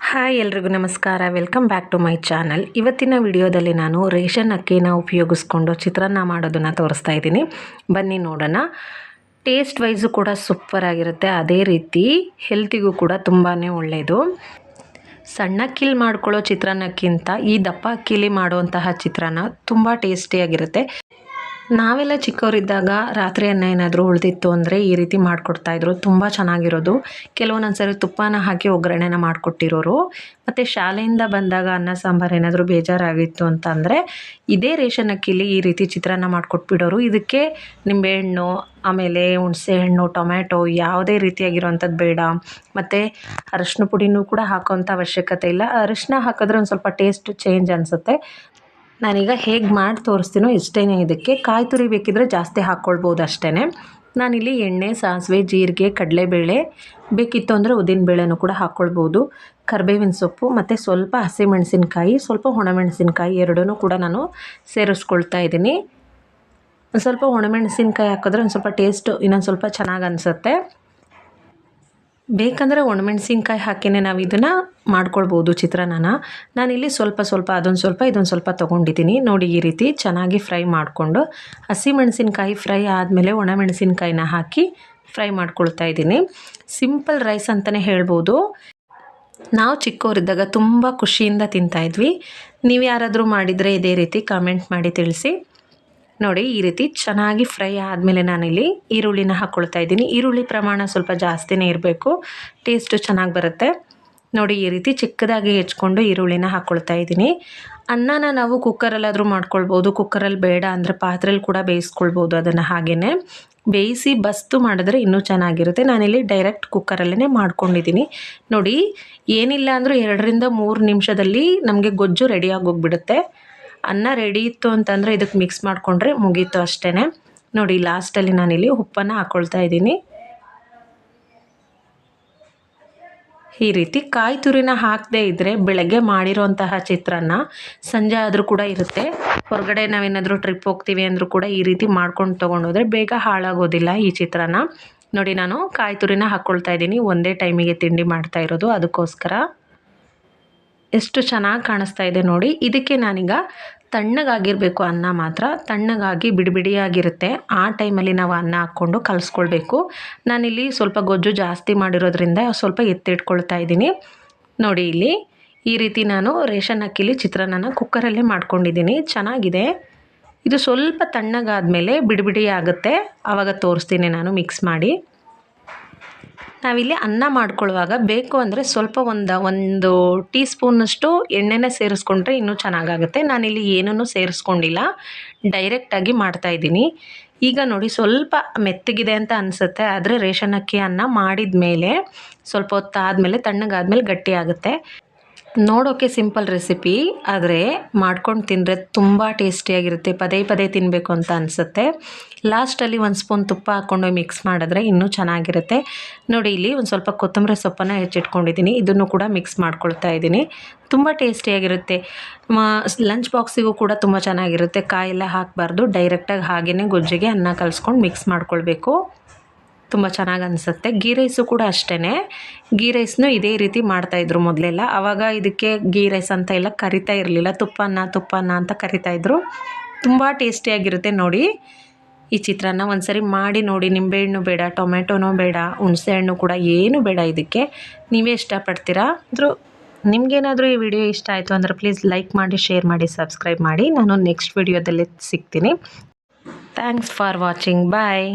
Hi ಎಲ್ರಿಗೂ ನಮಸ್ಕಾರ. Welcome back to my channel. ಇವತ್ತಿನ ವಿಡಿಯೋದಲ್ಲಿ ನಾನು ರೇಷನ್ ಅಕ್ಕಿನ ಉಪಯೋಗಿಸ್ಕೊಂಡು ಚಿತ್ರಾನ್ನ ಮಾಡೋದನ್ನು ತೋರಿಸ್ತಾ ಇದ್ದೀನಿ. ಬನ್ನಿ ನೋಡೋಣ. ಟೇಸ್ಟ್ ವೈಸು ಕೂಡ ಸೂಪರ್ ಆಗಿರುತ್ತೆ, ಅದೇ ರೀತಿ ಹೆಲ್ತಿಗೂ ಕೂಡ ತುಂಬಾ ಒಳ್ಳೆಯದು. ಸಣ್ಣ ಅಕ್ಕಿಲಿ ಮಾಡ್ಕೊಳ್ಳೋ ಚಿತ್ರಾನ್ನಕ್ಕಿಂತ ಈ ದಪ್ಪ ಅಕ್ಕಿಲಿ ಮಾಡುವಂತಹ ಚಿತ್ರಾನ್ನ ತುಂಬ ಟೇಸ್ಟಿಯಾಗಿರುತ್ತೆ. ನಾವೆಲ್ಲ ಚಿಕ್ಕವರಿದ್ದಾಗ ರಾತ್ರಿ ಅನ್ನ ಏನಾದರೂ ಉಳಿದಿತ್ತು ಅಂದರೆ ಈ ರೀತಿ ಮಾಡಿಕೊಡ್ತಾಯಿದ್ರು, ತುಂಬ ಚೆನ್ನಾಗಿರೋದು. ಕೆಲವೊಂದೊಂದ್ಸರಿ ತುಪ್ಪನ ಹಾಕಿ ಒಗ್ಗರಣೆನ ಮಾಡಿಕೊಟ್ಟಿರೋರು. ಮತ್ತು ಶಾಲೆಯಿಂದ ಬಂದಾಗ ಅನ್ನ ಸಾಂಬಾರು ಏನಾದರೂ ಬೇಜಾರಾಗಿತ್ತು ಅಂತ ಅಂದರೆ ಇದೇ ರೇಷನ್ ಅಕ್ಕಿಲಿ ಈ ರೀತಿ ಚಿತ್ರಾನ್ನ ಮಾಡಿಕೊಟ್ಬಿಡೋರು. ಇದಕ್ಕೆ ನಿಂಬೆಹಣ್ಣು, ಆಮೇಲೆ ಹುಣಸೆಹಣ್ಣು, ಟೊಮ್ಯಾಟೊ ಯಾವುದೇ ರೀತಿಯಾಗಿರೋವಂಥದ್ದು ಬೇಡ. ಮತ್ತು ಅರಶಿನ ಪುಡಿನೂ ಕೂಡ ಹಾಕೋವಂಥ ಅವಶ್ಯಕತೆ ಇಲ್ಲ. ಅರಿಶಿನ ಹಾಕಿದ್ರೆ ಒಂದು ಸ್ವಲ್ಪ ಟೇಸ್ಟ್ ಚೇಂಜ್ ಅನಿಸುತ್ತೆ. ನಾನೀಗ ಹೇಗೆ ಮಾಡಿ ತೋರಿಸ್ತೀನೋ ಇಷ್ಟೇ. ಇದಕ್ಕೆ ಕಾಯಿ ತುರಿ ಬೇಕಿದ್ರೆ ಜಾಸ್ತಿ ಹಾಕ್ಕೊಳ್ಬೋದು ಅಷ್ಟೇ. ನಾನಿಲ್ಲಿ ಎಣ್ಣೆ, ಸಾಸಿವೆ, ಜೀರಿಗೆ, ಕಡಲೆಬೇಳೆ, ಬೇಕಿತ್ತು ಅಂದರೆ ಉದ್ದಿನಬೇಳೆನೂ ಕೂಡ ಹಾಕ್ಕೊಳ್ಬೋದು. ಕರಿಬೇವಿನ ಸೊಪ್ಪು ಮತ್ತು ಸ್ವಲ್ಪ ಹಸಿಮೆಣಸಿನ್ಕಾಯಿ, ಸ್ವಲ್ಪ ಒಣಮೆಣಸಿನ್ಕಾಯಿ ಎರಡೂ ಕೂಡ ನಾನು ಸೇರಿಸ್ಕೊಳ್ತಾ ಇದ್ದೀನಿ. ಒಂದು ಸ್ವಲ್ಪ ಒಣಮೆಣಸಿನ್ಕಾಯಿ ಹಾಕಿದ್ರೆ ಒಂದು ಸ್ವಲ್ಪ ಟೇಸ್ಟು ಇನ್ನೊಂದು ಸ್ವಲ್ಪ ಚೆನ್ನಾಗಿ ಅನಿಸುತ್ತೆ. ಬೇಕಂದರೆ ಒಣಮೆಣಸಿನ್ಕಾಯಿ ಹಾಕಿನೇ ನಾವು ಇದನ್ನು ಮಾಡ್ಕೊಳ್ಬೋದು ಚಿತ್ರಾನ್ನ. ನಾನಿಲ್ಲಿ ಸ್ವಲ್ಪ ಅದೊಂದು ಸ್ವಲ್ಪ ಇದೊಂದು ಸ್ವಲ್ಪ ತೊಗೊಂಡಿದ್ದೀನಿ. ನೋಡಿ, ಈ ರೀತಿ ಚೆನ್ನಾಗಿ ಫ್ರೈ ಮಾಡಿಕೊಂಡು ಹಸಿಮೆಣಸಿನ್ಕಾಯಿ ಫ್ರೈ ಆದಮೇಲೆ ಒಣಮೆಣಸಿನ್ಕಾಯಿನ ಹಾಕಿ ಫ್ರೈ ಮಾಡ್ಕೊಳ್ತಾ ಇದ್ದೀನಿ. ಸಿಂಪಲ್ ರೈಸ್ ಅಂತಲೇ ಹೇಳ್ಬೋದು. ನಾವು ಚಿಕ್ಕವರಿದ್ದಾಗ ತುಂಬ ಖುಷಿಯಿಂದ ತಿಂತಾಯಿದ್ವಿ. ನೀವು ಯಾರಾದರೂ ಮಾಡಿದರೆ ಇದೇ ರೀತಿ ಕಾಮೆಂಟ್ ಮಾಡಿ ತಿಳಿಸಿ. ನೋಡಿ, ಈ ರೀತಿ ಚೆನ್ನಾಗಿ ಫ್ರೈ ಆದಮೇಲೆ ನಾನಿಲ್ಲಿ ಈರುಳ್ಳಿನ ಹಾಕ್ಕೊಳ್ತಾ ಇದ್ದೀನಿ. ಈರುಳ್ಳಿ ಪ್ರಮಾಣ ಸ್ವಲ್ಪ ಜಾಸ್ತಿನೇ ಇರಬೇಕು, ಟೇಸ್ಟು ಚೆನ್ನಾಗಿ ಬರುತ್ತೆ. ನೋಡಿ, ಈ ರೀತಿ ಚಿಕ್ಕದಾಗಿ ಹೆಚ್ಕೊಂಡು ಈರುಳ್ಳಿನ ಹಾಕ್ಕೊಳ್ತಾ ಇದ್ದೀನಿ. ಅನ್ನನ ನಾವು ಕುಕ್ಕರಲ್ಲಾದರೂ ಮಾಡ್ಕೊಳ್ಬೋದು, ಕುಕ್ಕರಲ್ಲಿ ಬೇಡ ಅಂದರೆ ಪಾತ್ರೆಯಲ್ಲಿ ಕೂಡ ಬೇಯಿಸ್ಕೊಳ್ಬೋದು. ಅದನ್ನು ಹಾಗೇ ಬೇಯಿಸಿ ಬಸ್ತು ಮಾಡಿದ್ರೆ ಇನ್ನೂ ಚೆನ್ನಾಗಿರುತ್ತೆ. ನಾನಿಲ್ಲಿ ಡೈರೆಕ್ಟ್ ಕುಕ್ಕರಲ್ಲೇ ಮಾಡ್ಕೊಂಡಿದ್ದೀನಿ. ನೋಡಿ, ಏನಿಲ್ಲ ಅಂದರೂ 2ರಿಂದ 3 ನಿಮಿಷದಲ್ಲಿ ನಮಗೆ ಗೊಜ್ಜು ರೆಡಿಯಾಗಿ ಹೋಗ್ಬಿಡುತ್ತೆ. ಅನ್ನ ರೆಡಿ ಇತ್ತು ಅಂತಂದರೆ ಇದಕ್ಕೆ ಮಿಕ್ಸ್ ಮಾಡಿಕೊಂಡ್ರೆ ಮುಗೀತು ಅಷ್ಟೇ. ನೋಡಿ, ಲಾಸ್ಟಲ್ಲಿ ನಾನಿಲ್ಲಿ ಉಪ್ಪನ್ನು ಹಾಕ್ಕೊಳ್ತಾ ಇದ್ದೀನಿ. ಈ ರೀತಿ ಕಾಯಿ ತುರಿನ ಹಾಕದೇ ಇದ್ದರೆ ಬೆಳಗ್ಗೆ ಮಾಡಿರೋಂತಹ ಚಿತ್ರಾನ್ನ ಸಂಜೆ ಆದರೂ ಕೂಡ ಇರುತ್ತೆ. ಹೊರಗಡೆ ನಾವೇನಾದರೂ ಟ್ರಿಪ್ ಹೋಗ್ತೀವಿ ಅಂದರೂ ಕೂಡ ಈ ರೀತಿ ಮಾಡ್ಕೊಂಡು ತೊಗೊಂಡೋದ್ರೆ ಬೇಗ ಹಾಳಾಗೋದಿಲ್ಲ ಈ ಚಿತ್ರಾನ್ನ. ನೋಡಿ, ನಾನು ಕಾಯಿ ತುರಿನ ಹಾಕ್ಕೊಳ್ತಾ ಇದ್ದೀನಿ. ಒಂದೇ ಟೈಮಿಗೆ ತಿಂಡಿ ಮಾಡ್ತಾ ಇರೋದು, ಅದಕ್ಕೋಸ್ಕರ. ಎಷ್ಟು ಚೆನ್ನಾಗಿ ಕಾಣಿಸ್ತಾ ಇದೆ ನೋಡಿ. ಇದಕ್ಕೆ ನಾನೀಗ ತಣ್ಣಗಾಗಿರಬೇಕು, ಅನ್ನ ಮಾತ್ರ ತಣ್ಣಗಾಗಿ ಬಿಡಿಯಾಗಿರುತ್ತೆ. ಆ ಟೈಮಲ್ಲಿ ನಾವು ಅನ್ನ ಹಾಕ್ಕೊಂಡು ಕಲಿಸ್ಕೊಳ್ಬೇಕು. ನಾನಿಲ್ಲಿ ಸ್ವಲ್ಪ ಗೊಜ್ಜು ಜಾಸ್ತಿ ಮಾಡಿರೋದ್ರಿಂದ ಸ್ವಲ್ಪ ಎತ್ತಿಟ್ಕೊಳ್ತಾ ಇದ್ದೀನಿ. ನೋಡಿ, ಇಲ್ಲಿ ಈ ರೀತಿ ನಾನು ರೇಷನ್ ಅಕ್ಕಿಲಿ ಚಿತ್ರಾನ್ನ ಕುಕ್ಕರಲ್ಲೇ ಮಾಡ್ಕೊಂಡಿದ್ದೀನಿ. ಚೆನ್ನಾಗಿದೆ. ಇದು ಸ್ವಲ್ಪ ತಣ್ಣಗಾದ್ಮೇಲೆ ಬಿಡಿ ಆಗುತ್ತೆ, ಆವಾಗ ತೋರಿಸ್ತೀನಿ ನಾನು ಮಿಕ್ಸ್ ಮಾಡಿ. ನಾವಿಲ್ಲಿ ಅನ್ನ ಮಾಡ್ಕೊಳ್ಳುವಾಗ ಬೇಕು ಅಂದರೆ ಸ್ವಲ್ಪ ಒಂದು ಟೀ ಸ್ಪೂನಷ್ಟು ಎಣ್ಣೆನ ಸೇರಿಸ್ಕೊಂಡ್ರೆ ಇನ್ನೂ ಚೆನ್ನಾಗಾಗುತ್ತೆ. ನಾನಿಲ್ಲಿ ಏನೂ ಸೇರಿಸ್ಕೊಂಡಿಲ್ಲ, ಡೈರೆಕ್ಟಾಗಿ ಮಾಡ್ತಾಯಿದ್ದೀನಿ. ಈಗ ನೋಡಿ, ಸ್ವಲ್ಪ ಮೆತ್ತಗಿದೆ ಅಂತ ಅನಿಸುತ್ತೆ, ಆದರೆ ರೇಷನ್ ಅಕ್ಕಿ ಅನ್ನ ಮಾಡಿದ ಮೇಲೆ ಸ್ವಲ್ಪ ಹೊತ್ತಾದಮೇಲೆ ತಣ್ಣಗಾದ್ಮೇಲೆ ಗಟ್ಟಿ ಆಗುತ್ತೆ. ನೋಡೋಕ್ಕೆ ಸಿಂಪಲ್ ರೆಸಿಪಿ, ಆದರೆ ಮಾಡ್ಕೊಂಡು ತಿಂದರೆ ತುಂಬ ಟೇಸ್ಟಿಯಾಗಿರುತ್ತೆ. ಪದೇ ತಿನ್ನಬೇಕು ಅಂತ ಅನಿಸುತ್ತೆ. ಲಾಸ್ಟಲ್ಲಿ ಒಂದು ಸ್ಪೂನ್ ತುಪ್ಪ ಹಾಕ್ಕೊಂಡು ಮಿಕ್ಸ್ ಮಾಡಿದ್ರೆ ಇನ್ನೂ ಚೆನ್ನಾಗಿರುತ್ತೆ. ನೋಡಿ, ಇಲ್ಲಿ ಒಂದು ಸ್ವಲ್ಪ ಕೊತ್ತಂಬರಿ ಸೊಪ್ಪನ್ನು ಹೆಚ್ಚಿಟ್ಕೊಂಡಿದ್ದೀನಿ, ಇದನ್ನು ಕೂಡ ಮಿಕ್ಸ್ ಮಾಡ್ಕೊಳ್ತಾ ಇದ್ದೀನಿ. ತುಂಬ ಟೇಸ್ಟಿಯಾಗಿರುತ್ತೆ. ಲಂಚ್ ಬಾಕ್ಸಿಗೂ ಕೂಡ ತುಂಬ ಚೆನ್ನಾಗಿರುತ್ತೆ. ಕಾಯೆಲ್ಲ ಹಾಕಬಾರ್ದು, ಡೈರೆಕ್ಟಾಗಿ ಹಾಗೆಯೇ ಗೊಜ್ಜಿಗೆ ಅನ್ನ ಕಲಿಸ್ಕೊಂಡು ಮಿಕ್ಸ್ ಮಾಡ್ಕೊಳ್ಬೇಕು. ತುಂಬ ಚೆನ್ನಾಗಿ ಅನಿಸುತ್ತೆ. ಗೀ ರೈಸು ಕೂಡ ಅಷ್ಟೇ. ಗೀ ರೈಸ್ನು ಇದೇ ರೀತಿ ಮಾಡ್ತಾಯಿದ್ರು ಮೊದಲೆಲ್ಲ. ಆವಾಗ ಇದಕ್ಕೆ ಗೀ ರೈಸ್ ಅಂತ ಎಲ್ಲ ಕರಿತಾ ಇರಲಿಲ್ಲ, ತುಪ್ಪನ್ನ ಅಂತ ಕರಿತಾಯಿದ್ರು. ತುಂಬ ಟೇಸ್ಟಿಯಾಗಿರುತ್ತೆ. ನೋಡಿ, ಈ ಚಿತ್ರಾನ್ನ ಒಂದ್ಸರಿ ಮಾಡಿ ನೋಡಿ. ನಿಂಬೆಹಣ್ಣು ಬೇಡ, ಟೊಮೆಟೊನೂ ಬೇಡ, ಹುಣಸೆಹಣ್ಣು ಕೂಡ ಏನೂ ಬೇಡ. ಇದಕ್ಕೆ ನೀವೇ ಇಷ್ಟಪಡ್ತೀರಾ. ನಿಮಗೇನಾದರೂ ಈ ವಿಡಿಯೋ ಇಷ್ಟ ಆಯಿತು ಅಂದರೆ ಪ್ಲೀಸ್ ಲೈಕ್ ಮಾಡಿ, ಶೇರ್ ಮಾಡಿ, ಸಬ್ಸ್ಕ್ರೈಬ್ ಮಾಡಿ. ನಾನು ನೆಕ್ಸ್ಟ್ ವಿಡಿಯೋದಲ್ಲಿ ಸಿಗ್ತೀನಿ. Thanks for watching. ಬಾಯ್.